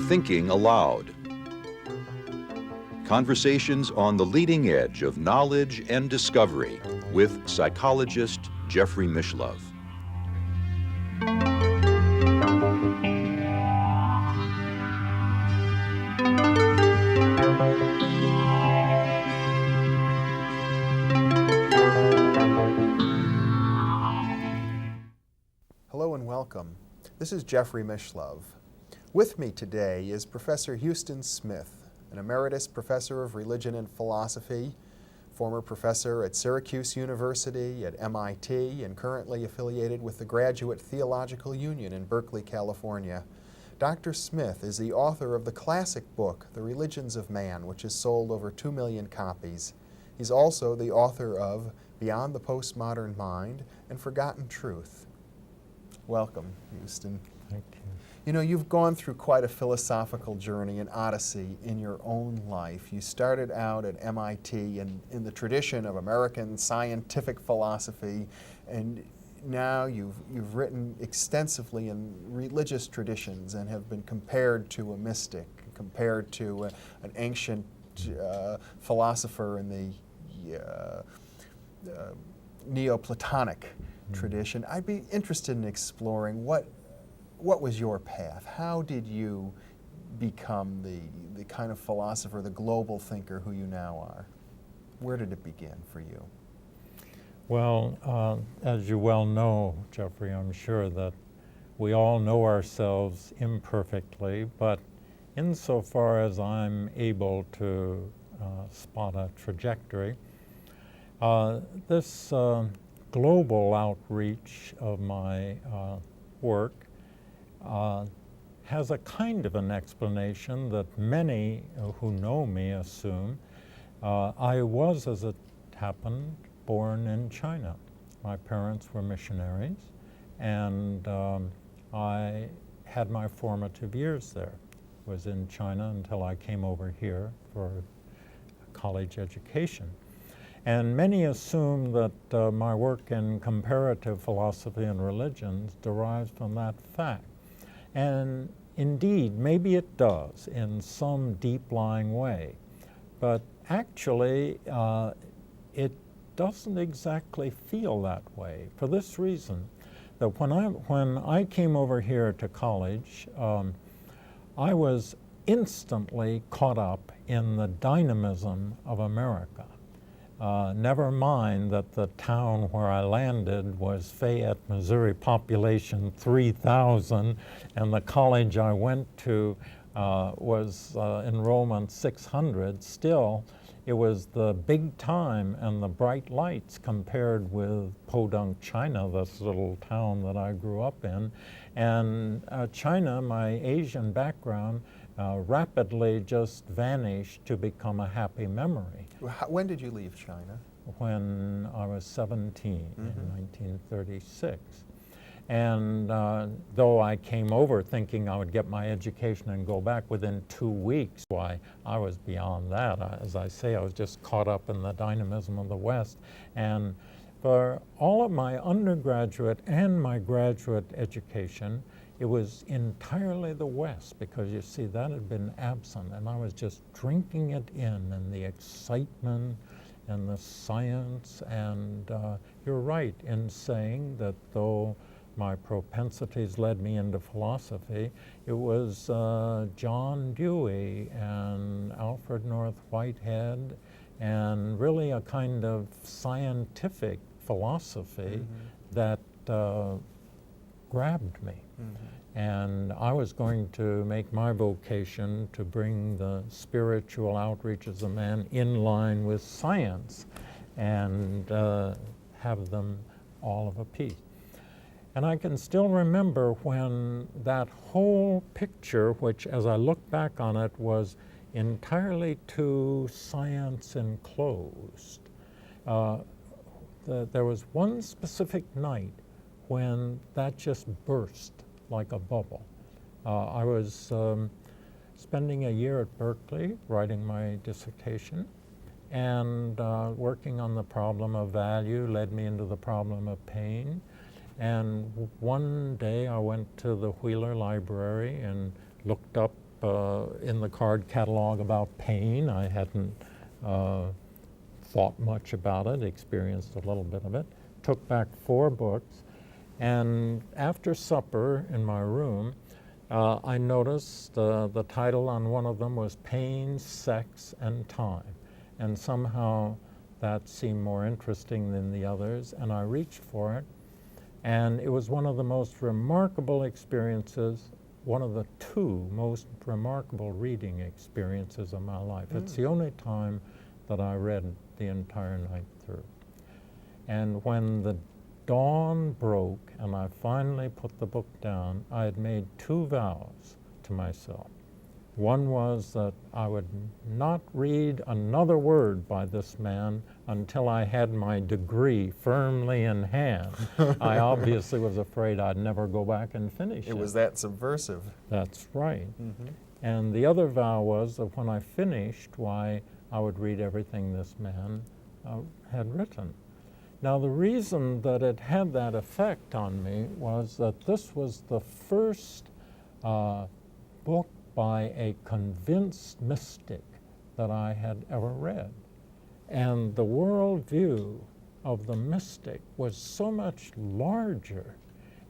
Thinking Aloud. Conversations on the leading edge of knowledge and discovery with psychologist Jeffrey Mishlove. Hello and welcome. This is Jeffrey Mishlove. With me today is Professor Huston Smith, an emeritus professor of religion and philosophy, former professor at Syracuse University, at MIT, and currently affiliated with the Graduate Theological Union in Berkeley, California. Dr. Smith is the author of the classic book, The Religions of Man, which has sold over 2 million copies. He's also the author of Beyond the Postmodern Mind and Forgotten Truth. Welcome, Huston. Thank you. You know, you've gone through quite a philosophical journey, an odyssey in your own life. You started out at MIT and in the tradition of American scientific philosophy, and now you've written extensively in religious traditions and have been compared to a mystic, compared to an ancient philosopher in the Neoplatonic tradition. I'd be interested in exploring what was your path? How did you become the kind of philosopher, the global thinker who you now are? Where did it begin for you? Well, as you well know, Jeffrey, I'm sure that we all know ourselves imperfectly, but insofar as I'm able to spot a trajectory, this global outreach of my work has a kind of an explanation that many who know me assume. I was, as it happened, born in China. My parents were missionaries, and I had my formative years there. Was in China until I came over here for college education. And many assume that my work in comparative philosophy and religions derives from that fact. And indeed, maybe it does in some deep-lying way. But actually, it doesn't exactly feel that way for this reason, that when I came over here to college, I was instantly caught up in the dynamism of America. Never mind that the town where I landed was Fayette, Missouri, population 3,000, and the college I went to was enrollment 600. Still, it was the big time and the bright lights compared with Podunk, China, this little town that I grew up in. And China, my Asian background, rapidly just vanished to become a happy memory. When did you leave China? When I was 17 in 1936. And though I came over thinking I would get my education and go back within 2 weeks, why, I was beyond that. As I say, I was just caught up in the dynamism of the West. And for all of my undergraduate and my graduate education, it was entirely the West, because you see, that had been absent, and I was just drinking it in, and the excitement and the science. And you're right in saying that though my propensities led me into philosophy, it was John Dewey and Alfred North Whitehead, and really a kind of scientific philosophy that grabbed me. And I was going to make my vocation to bring the spiritual outreaches of man in line with science and have them all of a piece. And I can still remember when that whole picture, which as I look back on it was entirely too science enclosed, there was one specific night when that just burst like a bubble. I was spending a year at Berkeley writing my dissertation, and working on the problem of value led me into the problem of pain. And one day I went to the Wheeler Library and looked up in the card catalog about pain. I hadn't thought much about it, experienced a little bit of it. Took back 4 books, and after supper in my room, I noticed the title on one of them was Pain, Sex, and Time. And somehow that seemed more interesting than the others, and I reached for it. And it was one of the most remarkable experiences, one of the 2 most remarkable reading experiences of my life. It's the only time that I read the entire night through. And when the dawn broke and I finally put the book down, I had made 2 vows to myself. One was that I would not read another word by this man until I had my degree firmly in hand. I obviously was afraid I'd never go back and finish it. It was that subversive. That's right. And the other vow was that when I finished, why, I would read everything this man had written. Now, the reason that it had that effect on me was that this was the first book by a convinced mystic that I had ever read. And the worldview of the mystic was so much larger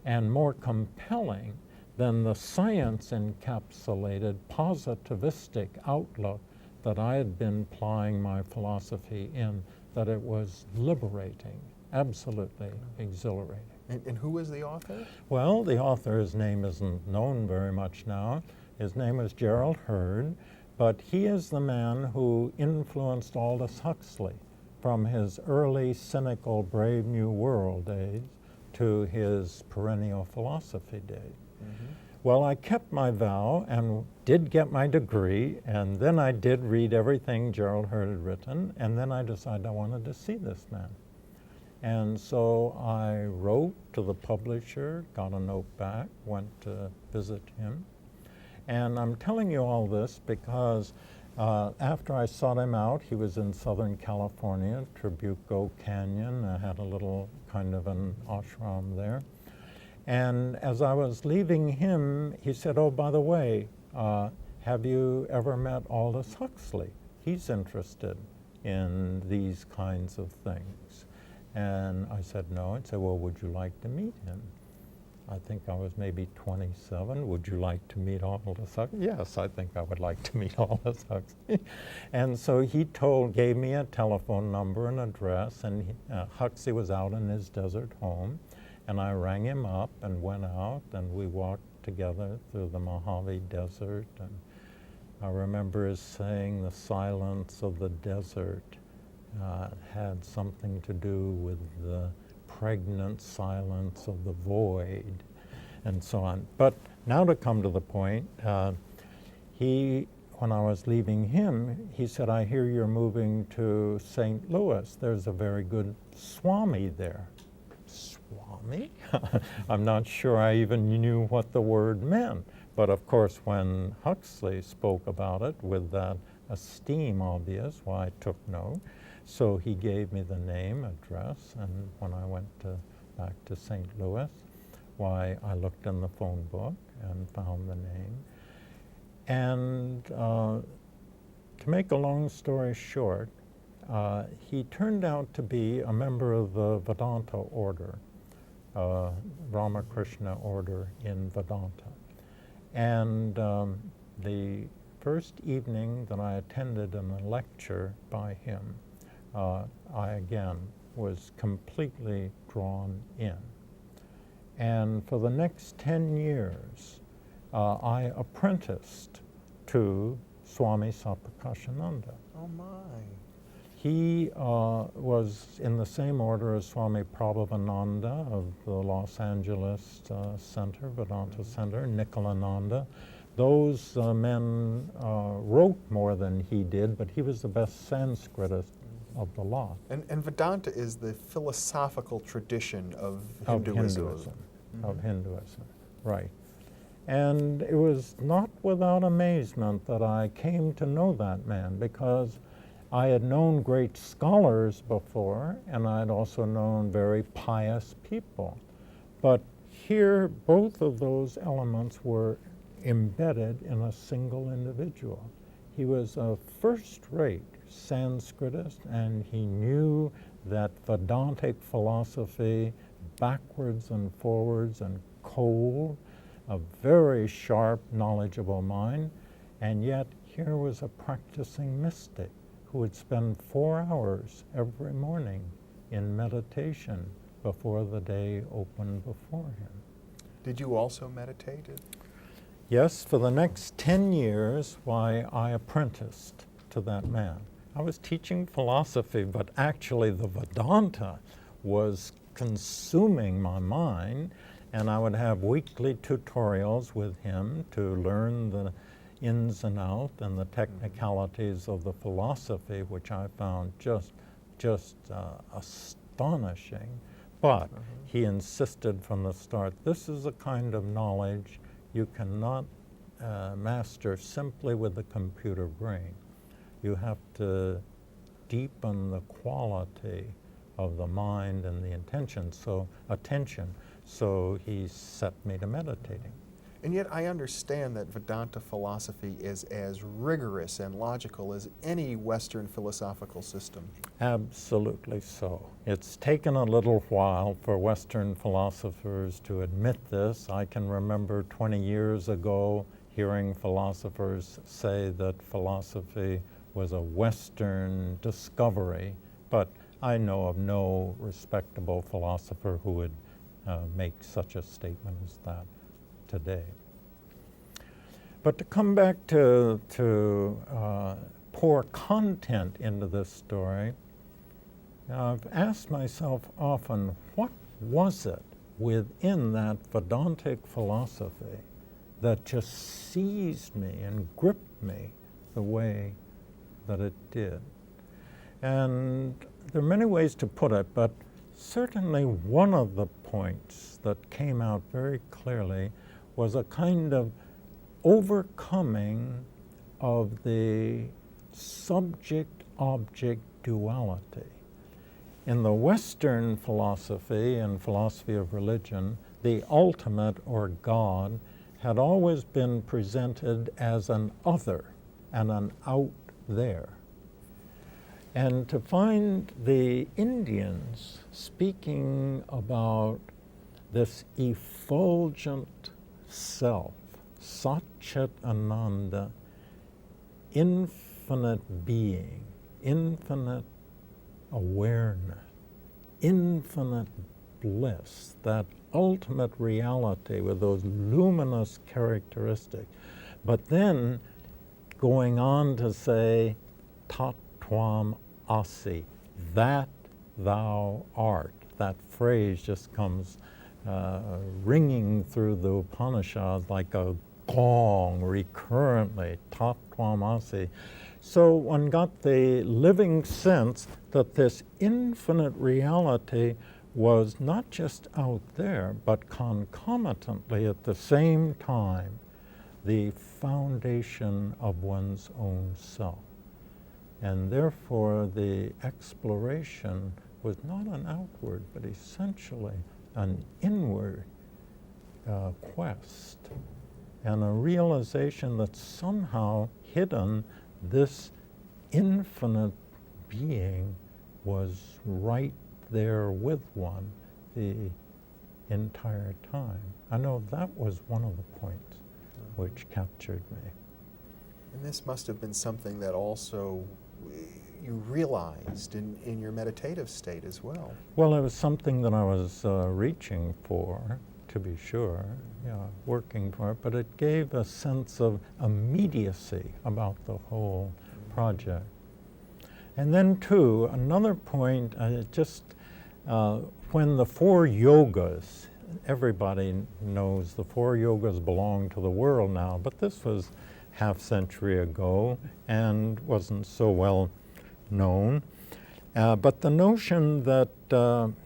and more compelling than the science-encapsulated positivistic outlook that I had been plying my philosophy in, that it was liberating, absolutely exhilarating. And who was the author? Well, the author's name isn't known very much now. His name was Gerald Hurd, but he is the man who influenced Aldous Huxley from his early cynical Brave New World days to his perennial philosophy days. Well, I kept my vow and did get my degree, and then I did read everything Gerald Hurd had written, and then I decided I wanted to see this man. And so I wrote to the publisher, got a note back, went to visit him. And I'm telling you all this because after I sought him out, he was in Southern California, Trabuco Canyon. I had a little kind of an ashram there. And as I was leaving him, he said, oh, by the way, have you ever met Aldous Huxley? He's interested in these kinds of things. And I said, no. He'd say, well, would you like to meet him? I think I was maybe 27. Would you like to meet Aldous Huxley? Yes, I think I would like to meet Aldous Huxley. And so he gave me a telephone number and address, and Huxley was out in his desert home. And I rang him up and went out, and we walked together through the Mojave Desert. And I remember saying the silence of the desert had something to do with the pregnant silence of the void, and so on. But now to come to the point, when I was leaving him, he said, I hear you're moving to St. Louis. There's a very good Swami there. Swami? I'm not sure I even knew what the word meant. But of course, when Huxley spoke about it with that esteem obvious, why I took note. So he gave me the name, address, and when I went back to St. Louis, why I looked in the phone book and found the name. And to make a long story short, he turned out to be a member of the Vedanta order, Ramakrishna order in Vedanta. And the first evening that I attended a lecture by him, I again was completely drawn in. And for the next 10 years, I apprenticed to Swami Sapakashananda. Oh my. He was in the same order as Swami Prabhavananda of the Los Angeles Center, Vedanta Center, Nikolananda. Those men wrote more than he did, but he was the best Sanskritist of the lot. And Vedanta is the philosophical tradition of Of Hinduism. Of Hinduism, right. And it was not without amazement that I came to know that man, because I had known great scholars before, and I had also known very pious people. But here, both of those elements were embedded in a single individual. He was a first-rate Sanskritist, and he knew that Vedantic philosophy backwards and forwards and cold, a very sharp, knowledgeable mind, and yet here was a practicing mystic who would spend 4 hours every morning in meditation before the day opened before him. Did you also meditate? Yes, for the next 10 years, why, I apprenticed to that man. I was teaching philosophy, but actually the Vedanta was consuming my mind, and I would have weekly tutorials with him to learn the ins and outs and the technicalities of the philosophy, which I found just astonishing. But he insisted from the start, this is a kind of knowledge you cannot master simply with the computer brain. You have to deepen the quality of the mind and the attention. So he set me to meditating. And yet I understand that Vedanta philosophy is as rigorous and logical as any Western philosophical system. Absolutely so. It's taken a little while for Western philosophers to admit this. I can remember 20 years ago hearing philosophers say that philosophy was a Western discovery, but I know of no respectable philosopher who would make such a statement as that today. But to come back to pour content into this story, I've asked myself often, what was it within that Vedantic philosophy that just seized me and gripped me the way that it did? And there are many ways to put it, but certainly one of the points that came out very clearly was a kind of overcoming of the subject-object duality. In the Western philosophy and philosophy of religion, the ultimate, or God, had always been presented as an other and an out there. And to find the Indians speaking about this effulgent self, Satchit Ananda, infinite being, infinite awareness, infinite bliss, that ultimate reality with those luminous characteristics. But then going on to say, Tat Tvam Asi, that thou art. That phrase just comes ringing through the Upanishads like a gong recurrently, Tat Tvam Asi. So one got the living sense that this infinite reality was not just out there, but concomitantly at the same time, the foundation of one's own self. And therefore the exploration was not an outward, but essentially an inward quest, and a realization that somehow hidden this infinite being was right there with one the entire time. I know that was one of the points which captured me. And this must have been something that also you realized in your meditative state as well. Well, it was something that I was reaching for, to be sure, working for it, but it gave a sense of immediacy about the whole project. And then, too, another point, when the 4 yogas, everybody knows the 4 yogas belong to the world now, but this was half-century ago and wasn't so well known. But the notion that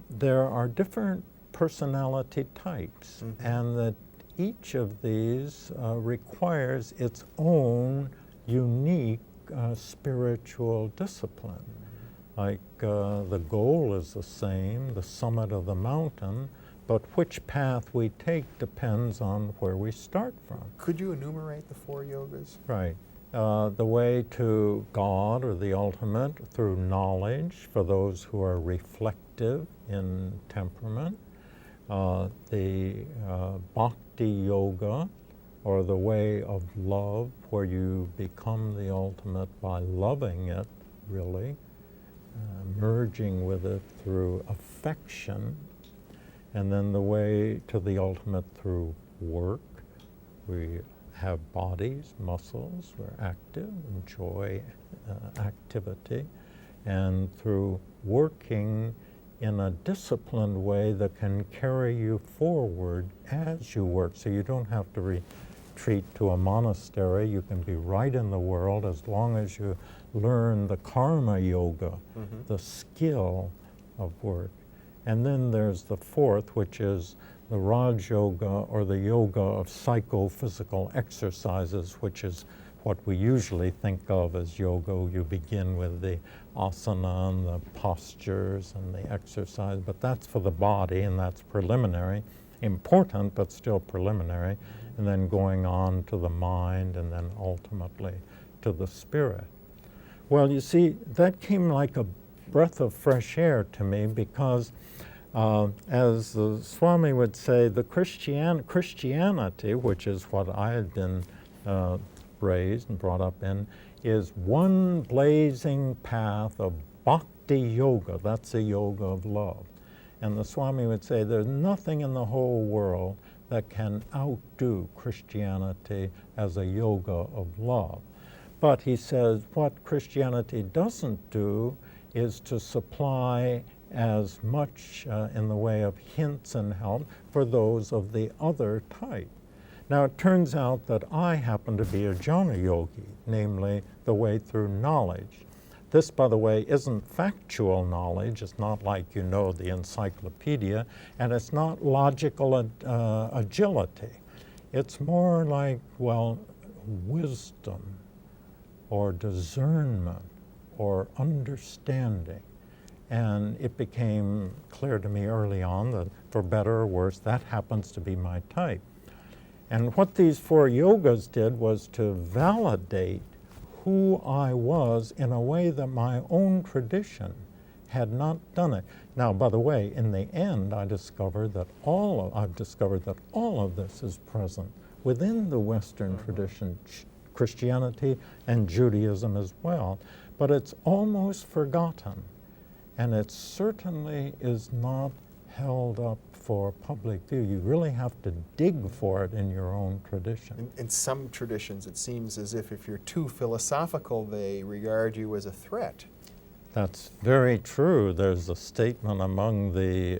there are different personality types, and that each of these requires its own unique spiritual discipline. Like the goal is the same, the summit of the mountain, but which path we take depends on where we start from. Could you enumerate the 4 yogas? Right. The way to God, or the ultimate, through knowledge for those who are reflective in temperament. The bhakti yoga, or the way of love, where you become the ultimate by loving it, really, merging with it through affection. And then the way to the ultimate through work. We have bodies, muscles, we're active, enjoy activity, and through working in a disciplined way that can carry you forward as you work. So you don't have to retreat to a monastery. You can be right in the world as long as you learn the karma yoga, the skill of work. And then there's the 4th, which is the Raj Yoga, or the yoga of psychophysical exercises, which is what we usually think of as yoga. You begin with the asana and the postures and the exercise, but that's for the body, and that's preliminary. Important, but still preliminary. And then going on to the mind, and then ultimately to the spirit. Well, you see, that came like a breath of fresh air to me, because as the Swami would say, the Christianity, which is what I had been raised and brought up in, is one blazing path of bhakti yoga. That's the yoga of love. And the Swami would say there's nothing in the whole world that can outdo Christianity as a yoga of love. But he says what Christianity doesn't do is to supply as much in the way of hints and help for those of the other type. Now, it turns out that I happen to be a jnana yogi, namely the way through knowledge. This, by the way, isn't factual knowledge. It's not like you know the encyclopedia, and it's not logical agility. It's more like, well, wisdom or discernment or understanding. And it became clear to me early on that, for better or worse, that happens to be my type. And what these 4 yogas did was to validate who I was in a way that my own tradition had not done it. Now, by the way, in the end, I've discovered that all of this is present within the Western tradition, Christianity and Judaism as well. But it's almost forgotten. And it certainly is not held up for public view. You really have to dig for it in your own tradition. In some traditions, it seems as if you're too philosophical, they regard you as a threat. That's very true. There's a statement among the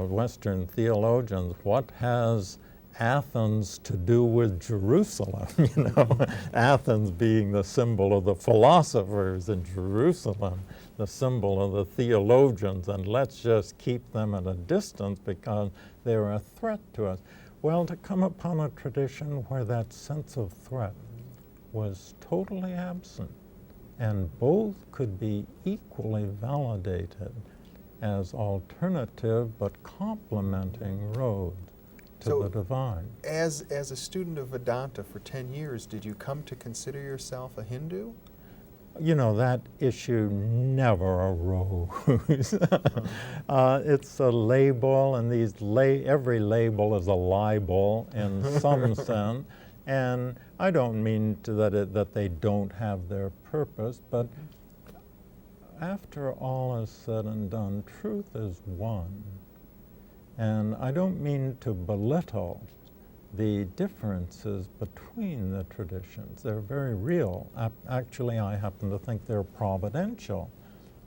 Western theologians, what has Athens to do with Jerusalem? You know, Athens being the symbol of the philosophers, and Jerusalem the symbol of the theologians, and let's just keep them at a distance because they're a threat to us. Well, to come upon a tradition where that sense of threat was totally absent, and both could be equally validated as alternative but complementing roads to the divine. As a student of Vedanta for 10 years, did you come to consider yourself a Hindu? You know, that issue never arose. It's a label, and every label is a libel in some sense. And I don't mean that they don't have their purpose, but after all is said and done, truth is one. And I don't mean to belittle the differences between the traditions. They're very real. Actually, I happen to think they're providential,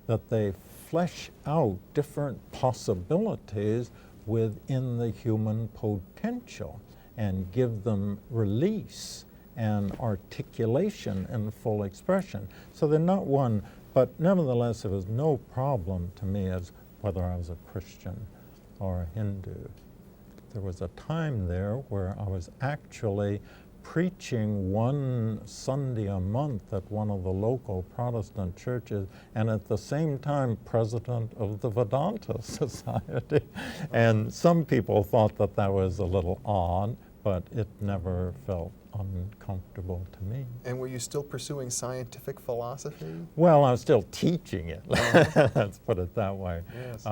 that they flesh out different possibilities within the human potential and give them release and articulation and full expression. So they're not one, but nevertheless, it was no problem to me as whether I was a Christian or a Hindu. There was a time there where I was actually preaching one Sunday a month at one of the local Protestant churches, and at the same time president of the Vedanta Society. And some people thought that that was a little odd, but it never felt uncomfortable to me. And were you still pursuing scientific philosophy? Well, I was still teaching it, let's put it that way. Yes.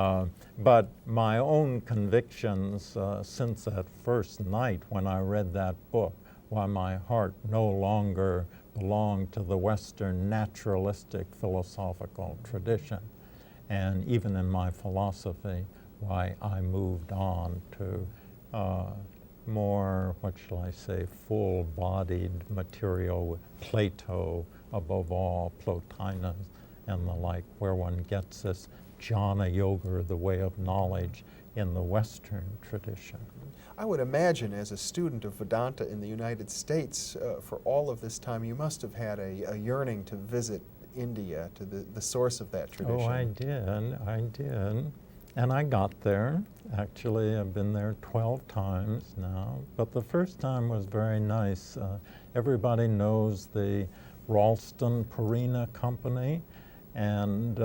But my own convictions since that first night when I read that book, why my heart no longer belonged to the Western naturalistic philosophical tradition, and even in my philosophy, why I moved on to more, what shall I say, full-bodied material with Plato, above all, Plotinus and the like, where one gets this jhana yoga, the way of knowledge, in the Western tradition. I would imagine as a student of Vedanta in the United States, for all of this time, you must have had a yearning to visit India, to the source of that tradition. Oh, I did. And I got there. Actually, I've been there 12 times now. But the first time was very nice. Everybody knows the Ralston Purina Company. And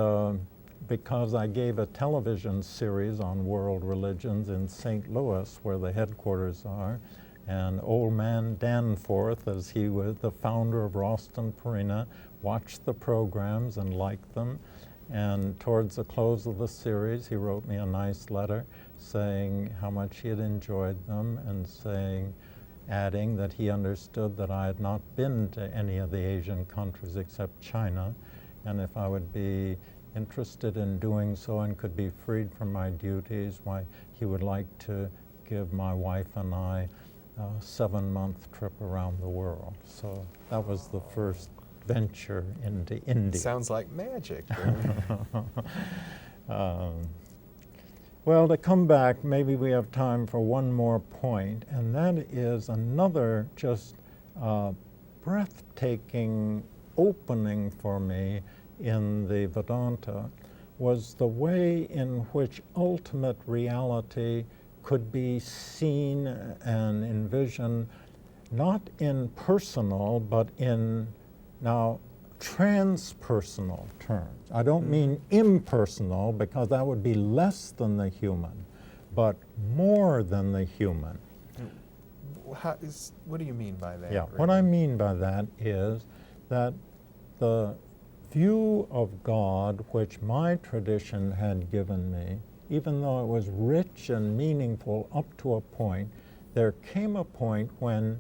because I gave a television series on world religions in St. Louis, where the headquarters are, and old man Danforth, as he was the founder of Ralston Purina, watched the programs and liked them. And towards the close of the series, he wrote me a nice letter saying how much he had enjoyed them, and adding that he understood that I had not been to any of the Asian countries except China, and if I would be interested in doing so and could be freed from my duties, why he would like to give my wife and I a 7-month trip around the world. So that was the first venture into India. Sounds like magic. Well, to come back, maybe we have time for one more point, and that is another just breathtaking opening for me in the Vedanta was the way in which ultimate reality could be seen and envisioned, not in personal, but in now transpersonal terms. I don't mean impersonal, because that would be less than the human, but more than the human. What do you mean by that? Yeah, what I mean by that is that the view of God which my tradition had given me, even though it was rich and meaningful up to a point, there came a point when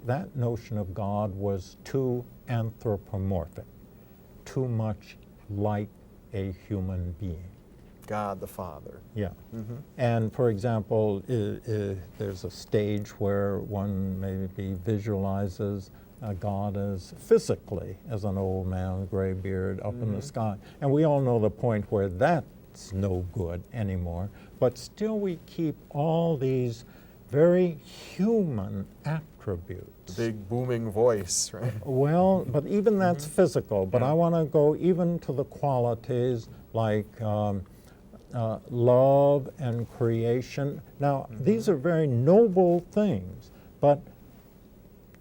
that notion of God was too anthropomorphic, too much like a human being. God the Father. Yeah. Mm-hmm. And for example, there's a stage where one maybe visualizes God as physically as an old man with a gray beard up in the sky. And we all know the point where that's no good anymore. But still we keep all these very human attributes. The big booming voice, right? Well, but even that's physical. But I want to go even to the qualities like love and creation. Now, these are very noble things, but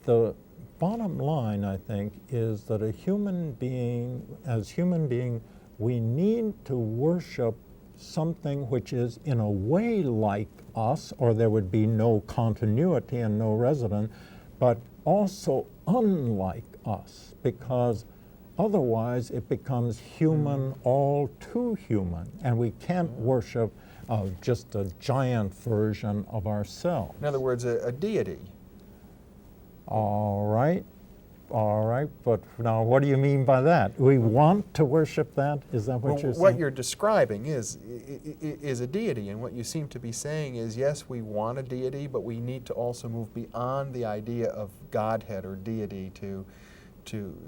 the bottom line, I think, is that as human being, we need to worship something which is in a way like us, or there would be no continuity and no resident, but also unlike us, because otherwise it becomes human, all too human, and we can't worship just a giant version of ourselves. In other words, a deity. All right, but now what do you mean by that? We want to worship that? Is that what you're saying? What you're describing is a deity, and what you seem to be saying is, yes, we want a deity, but we need to also move beyond the idea of Godhead or deity to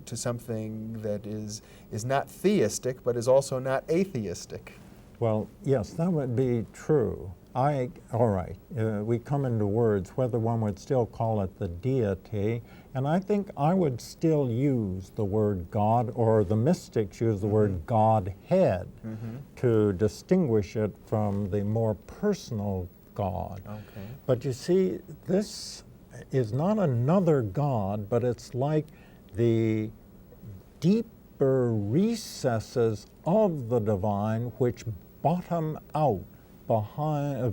something that is not theistic, but is also not atheistic. Well, yes, that would be true. All right, we come into words, whether one would still call it the deity, and I think I would still use the word God, or the mystics use the word Godhead to distinguish it from the more personal God. Okay. But you see, this is not another God, but it's like the deeper recesses of the divine which bottom out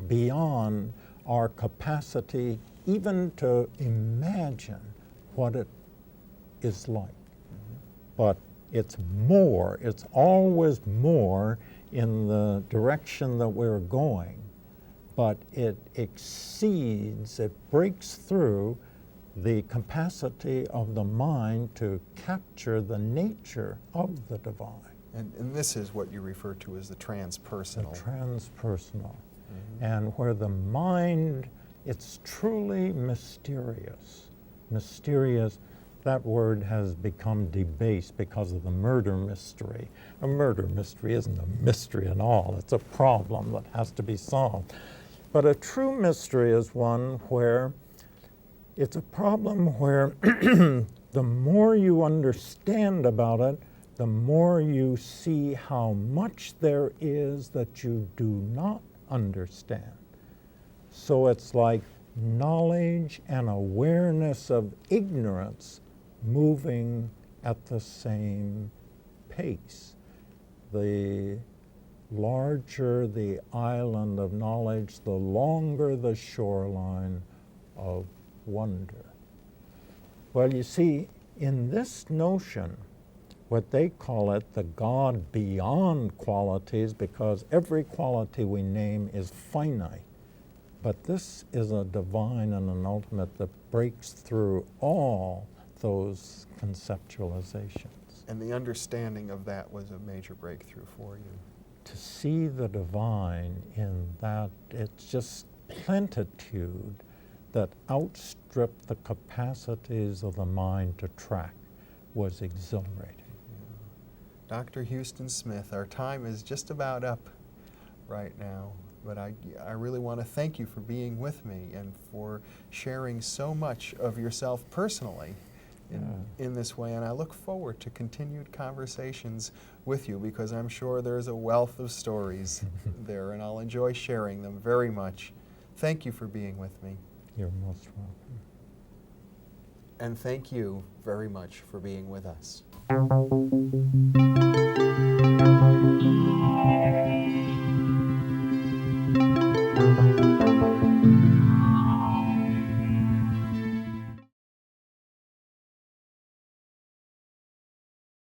beyond our capacity even to imagine what it is like. But it's more, it's always more in the direction that we're going, but it exceeds, it breaks through the capacity of the mind to capture the nature of the divine. And this is what you refer to as the transpersonal. The transpersonal. And where the mind, it's truly mysterious. Mysterious, that word has become debased because of the murder mystery. A murder mystery isn't a mystery at all. It's a problem that has to be solved. But a true mystery is one where it's a problem where the more you understand about it, the more you see how much there is that you do not understand. So it's like knowledge and awareness of ignorance moving at the same pace. The larger the island of knowledge, the longer the shoreline of wonder. Well, you see, in this notion, what they call it the God beyond qualities, because every quality we name is finite. But this is a divine and an ultimate that breaks through all those conceptualizations. And the understanding of that was a major breakthrough for you. To see the divine in that, it's just plenitude that outstripped the capacities of the mind to track, was exhilarating. Dr. Huston Smith, our time is just about up right now, but I really want to thank you for being with me and for sharing so much of yourself personally in this way, and I look forward to continued conversations with you because I'm sure there's a wealth of stories there, and I'll enjoy sharing them very much. Thank you for being with me. You're most welcome. And thank you very much for being with us.